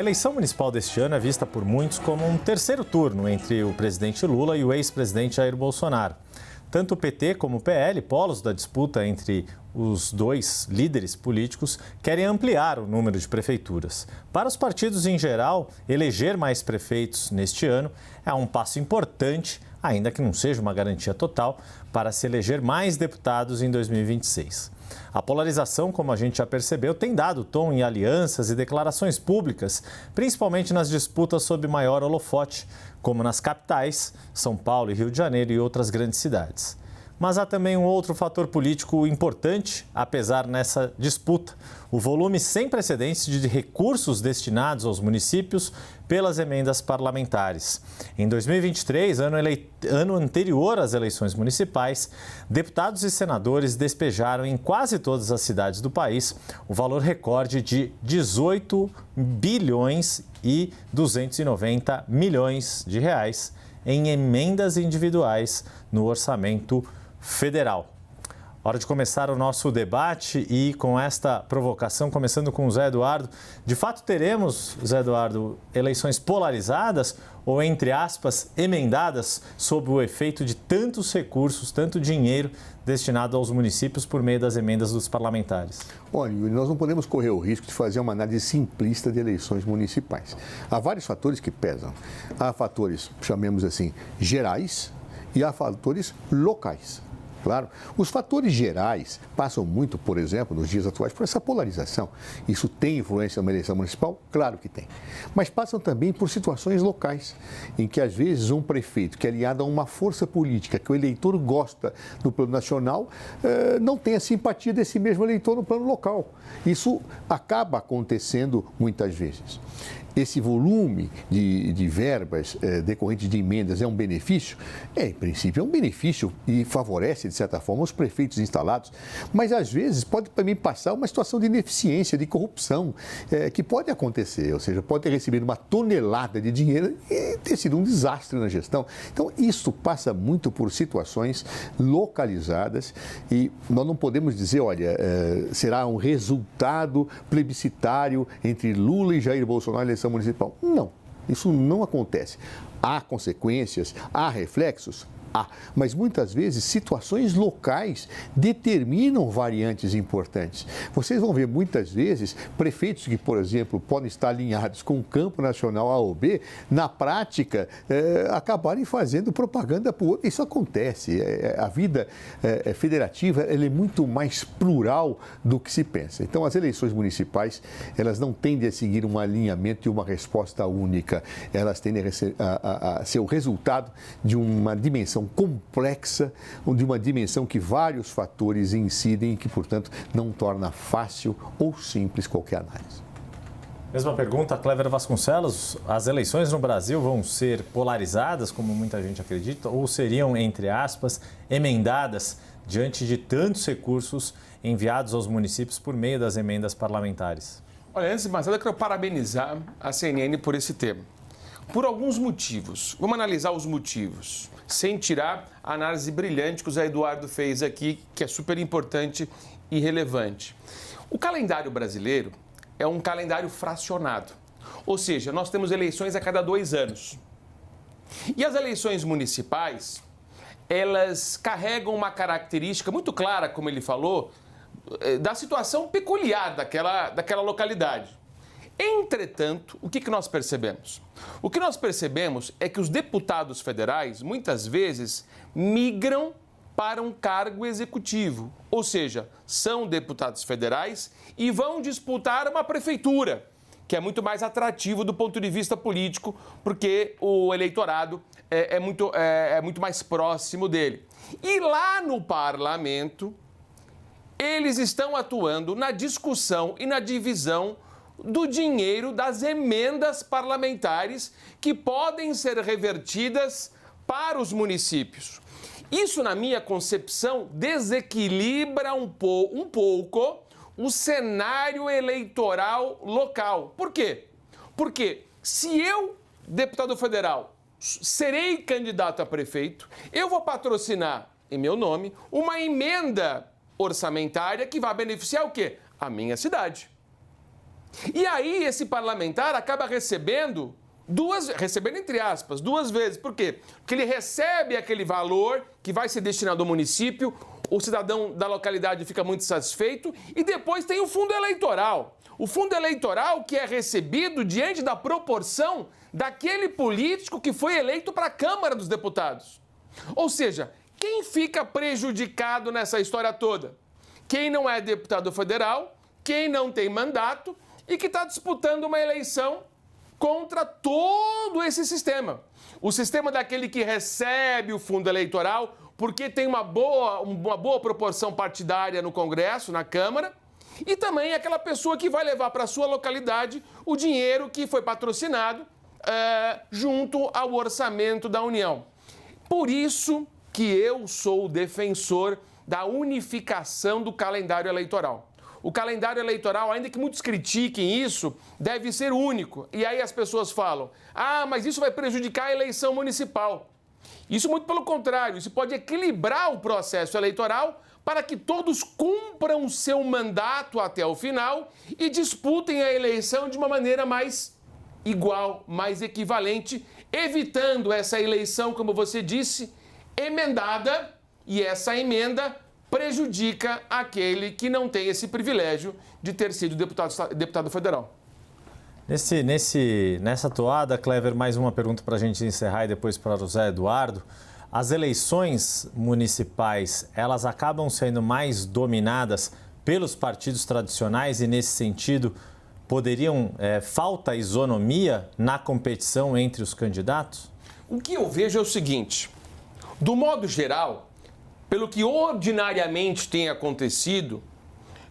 A eleição municipal deste ano é vista por muitos como um terceiro turno entre o presidente Lula e o ex-presidente Jair Bolsonaro. Tanto o PT como o PL, polos da disputa entre os dois líderes políticos, querem ampliar o número de prefeituras. Para os partidos em geral, eleger mais prefeitos neste ano é um passo importante, ainda que não seja uma garantia total, para se eleger mais deputados em 2026. A polarização, como a gente já percebeu, tem dado tom em alianças e declarações públicas, principalmente nas disputas sob maior holofote, como nas capitais, São Paulo e Rio de Janeiro e outras grandes cidades. Mas há também um outro fator político importante, apesar nessa disputa: o volume sem precedentes de recursos destinados aos municípios pelas emendas parlamentares. Em 2023, ano anterior às eleições municipais, deputados e senadores despejaram em quase todas as cidades do país o valor recorde de 18 bilhões e 290 milhões de reais em emendas individuais no orçamento federal. Hora de começar o nosso debate e com esta provocação, começando com o Zé Eduardo. De fato, teremos, Zé Eduardo, eleições polarizadas ou, entre aspas, emendadas sob o efeito de tantos recursos, tanto dinheiro destinado aos municípios por meio das emendas dos parlamentares? Olha, nós não podemos correr o risco de fazer uma análise simplista de eleições municipais. Há vários fatores que pesam. Há fatores, chamemos assim, gerais e há fatores locais. Claro, os fatores gerais passam muito, por exemplo, nos dias atuais, por essa polarização. Isso tem influência na eleição municipal? Claro que tem. Mas passam também por situações locais, em que às vezes um prefeito que é aliado a uma força política que o eleitor gosta no plano nacional, não tem a simpatia desse mesmo eleitor no plano local. Isso acaba acontecendo muitas vezes. Esse volume de verbas decorrentes de emendas é um benefício? Em princípio é um benefício e favorece, de certa forma, os prefeitos instalados, mas às vezes pode também passar uma situação de ineficiência, de corrupção, que pode acontecer, ou seja, pode ter recebido uma tonelada de dinheiro e ter sido um desastre na gestão. Então, isso passa muito por situações localizadas e nós não podemos dizer, olha, será um resultado plebiscitário entre Lula e Jair Bolsonaro na eleição municipal. Não, isso não acontece. Há consequências, há reflexos? Há, mas muitas vezes situações locais determinam variantes importantes. Vocês vão ver muitas vezes prefeitos que, por exemplo, podem estar alinhados com o campo nacional A ou B, na prática acabarem fazendo propaganda para o outro. Isso acontece. A vida federativa ela é muito mais plural do que se pensa. Então, as eleições municipais elas não tendem a seguir um alinhamento e uma resposta única. Elas tendem a ser o resultado de uma dimensão complexa, de uma dimensão que vários fatores incidem e que, portanto, não torna fácil ou simples qualquer análise. Mesma pergunta, Cléver Vasconcelos. As eleições no Brasil vão ser polarizadas, como muita gente acredita, ou seriam, entre aspas, emendadas diante de tantos recursos enviados aos municípios por meio das emendas parlamentares? Olha, antes de mais nada, eu quero parabenizar a CNN por esse tema. Por alguns motivos. Vamos analisar os motivos, sem tirar a análise brilhante que o Zé Eduardo fez aqui, que é super importante e relevante. O calendário brasileiro é um calendário fracionado, ou seja, nós temos eleições a cada 2 anos. E as eleições municipais, elas carregam uma característica muito clara, como ele falou, da situação peculiar daquela localidade. Entretanto, o que nós percebemos? O que nós percebemos é que os deputados federais, muitas vezes, migram para um cargo executivo. Ou seja, são deputados federais e vão disputar uma prefeitura, que é muito mais atrativo do ponto de vista político, porque o eleitorado é muito mais próximo dele. E lá no parlamento, eles estão atuando na discussão e na divisão do dinheiro das emendas parlamentares que podem ser revertidas para os municípios. Isso, na minha concepção, desequilibra um pouco o cenário eleitoral local. Por quê? Porque se eu, deputado federal, serei candidato a prefeito, eu vou patrocinar, em meu nome, uma emenda orçamentária que vai beneficiar o quê? A minha cidade. E aí esse parlamentar acaba recebendo entre aspas, 2 vezes. Por quê? Porque ele recebe aquele valor que vai ser destinado ao município, o cidadão da localidade fica muito satisfeito, e depois tem o fundo eleitoral. O fundo eleitoral que é recebido diante da proporção daquele político que foi eleito para a Câmara dos Deputados. Ou seja, quem fica prejudicado nessa história toda? Quem não é deputado federal, quem não tem mandato e que está disputando uma eleição contra todo esse sistema. O sistema daquele que recebe o fundo eleitoral porque tem uma boa proporção partidária no Congresso, na Câmara, e também aquela pessoa que vai levar para a sua localidade o dinheiro que foi patrocinado junto ao orçamento da União. Por isso que eu sou o defensor da unificação do calendário eleitoral. O calendário eleitoral, ainda que muitos critiquem isso, deve ser único. E aí as pessoas falam, mas isso vai prejudicar a eleição municipal. Isso muito pelo contrário, isso pode equilibrar o processo eleitoral para que todos cumpram seu mandato até o final e disputem a eleição de uma maneira mais igual, mais equivalente, evitando essa eleição, como você disse, emendada, e essa emenda prejudica aquele que não tem esse privilégio de ter sido deputado federal. Nessa toada, Clever, mais uma pergunta para a gente encerrar e depois para o José Eduardo. As eleições municipais, elas acabam sendo mais dominadas pelos partidos tradicionais e, nesse sentido, falta isonomia na competição entre os candidatos? O que eu vejo é o seguinte, do modo geral, pelo que ordinariamente tem acontecido,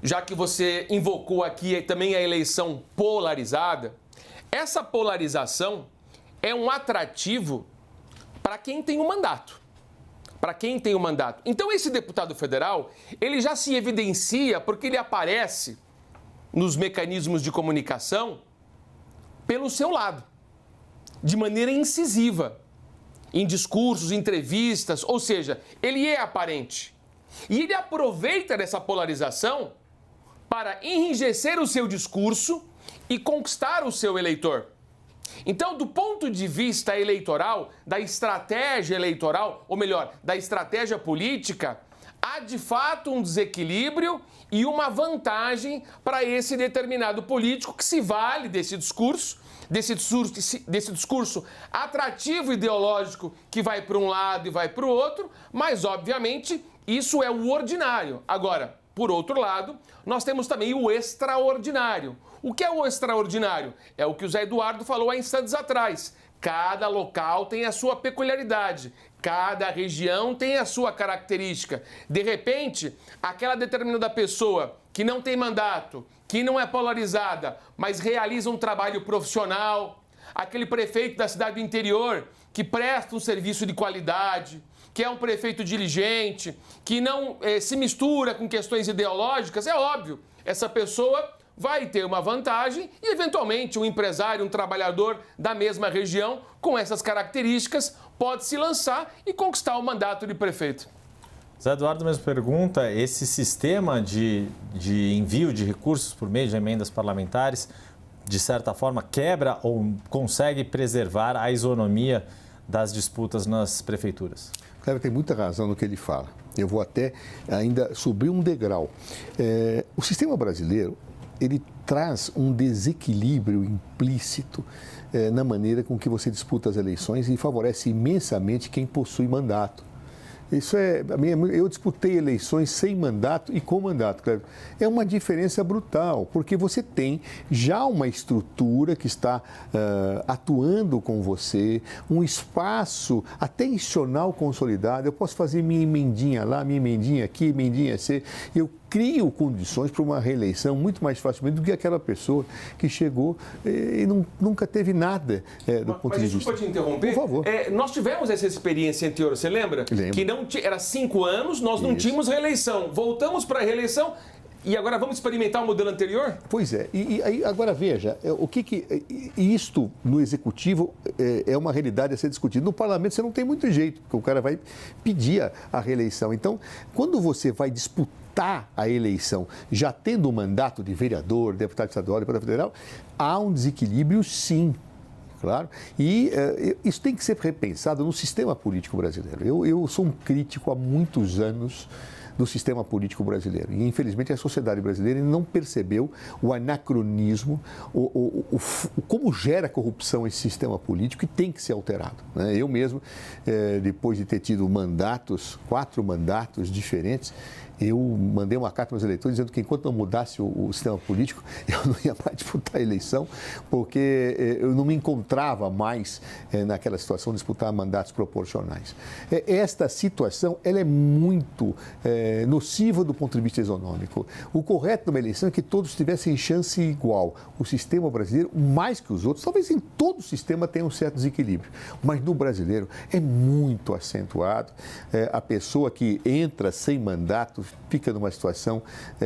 já que você invocou aqui também a eleição polarizada, essa polarização é um atrativo para quem tem um mandato. Para quem tem um mandato. Então, esse deputado federal, ele já se evidencia porque ele aparece nos mecanismos de comunicação pelo seu lado, de maneira incisiva, em discursos, entrevistas, ou seja, ele é aparente. E ele aproveita dessa polarização para enrijecer o seu discurso e conquistar o seu eleitor. Então, do ponto de vista eleitoral, da estratégia eleitoral, ou melhor, da estratégia política, há de fato um desequilíbrio e uma vantagem para esse determinado político que se vale desse discurso atrativo ideológico que vai para um lado e vai para o outro, mas, obviamente, isso é o ordinário. Agora, por outro lado, nós temos também o extraordinário. O que é o extraordinário? É o que o Zé Eduardo falou há instantes atrás. Cada local tem a sua peculiaridade, cada região tem a sua característica. De repente, aquela determinada pessoa que não tem mandato, que não é polarizada, mas realiza um trabalho profissional, aquele prefeito da cidade do interior que presta um serviço de qualidade, que é um prefeito diligente, que não se mistura com questões ideológicas, é óbvio, essa pessoa vai ter uma vantagem e, eventualmente, um empresário, um trabalhador da mesma região, com essas características, pode se lançar e conquistar o mandato de prefeito. Zé Eduardo mesmo pergunta, esse sistema de envio de recursos por meio de emendas parlamentares, de certa forma, quebra ou consegue preservar a isonomia das disputas nas prefeituras? Cleber tem muita razão no que ele fala. Eu vou até ainda subir um degrau. O sistema brasileiro, ele traz um desequilíbrio implícito na maneira com que você disputa as eleições e favorece imensamente quem possui mandato. Eu disputei eleições sem mandato e com mandato, Cleber. É uma diferença brutal, porque você tem já uma estrutura que está atuando com você, um espaço até institucional consolidado. Eu posso fazer minha emendinha lá, minha emendinha aqui, emendinha C. Eu crio condições para uma reeleição muito mais facilmente do que aquela pessoa que chegou e nunca teve nada do ponto de vista. Mas desculpa te interromper. Por favor. Nós tivemos essa experiência anterior, você lembra? Lembro. Que era 5 anos, nós não tínhamos reeleição. Voltamos para a reeleição, E agora vamos experimentar o modelo anterior? Pois é. E aí, agora veja, isto no Executivo é uma realidade a ser discutida. No Parlamento você não tem muito jeito, porque o cara vai pedir a reeleição. Então, quando você vai disputar a eleição, já tendo um mandato de vereador, deputado estadual, deputado federal, há um desequilíbrio, sim. Claro, e isso tem que ser repensado no sistema político brasileiro. Eu sou um crítico há muitos anos do sistema político brasileiro. E, infelizmente, a sociedade brasileira não percebeu o anacronismo, como gera corrupção esse sistema político e tem que ser alterado. Né? Eu mesmo, depois de ter tido 4 mandatos diferentes, eu mandei uma carta aos eleitores dizendo que enquanto não mudasse o sistema político, eu não ia mais disputar a eleição, porque eu não me encontrava mais naquela situação de disputar mandatos proporcionais. Esta situação ela é muito nociva do ponto de vista econômico. O correto numa eleição é que todos tivessem chance igual. O sistema brasileiro, mais que os outros, talvez em todo o sistema tenha um certo desequilíbrio, mas no brasileiro é muito acentuado. A pessoa que entra sem mandato fica numa situação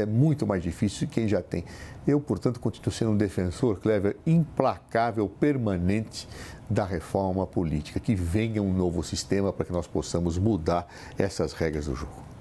muito mais difícil que quem já tem. Eu, portanto, continuo sendo um defensor, Clever, implacável, permanente da reforma política. Que venha um novo sistema para que nós possamos mudar essas regras do jogo.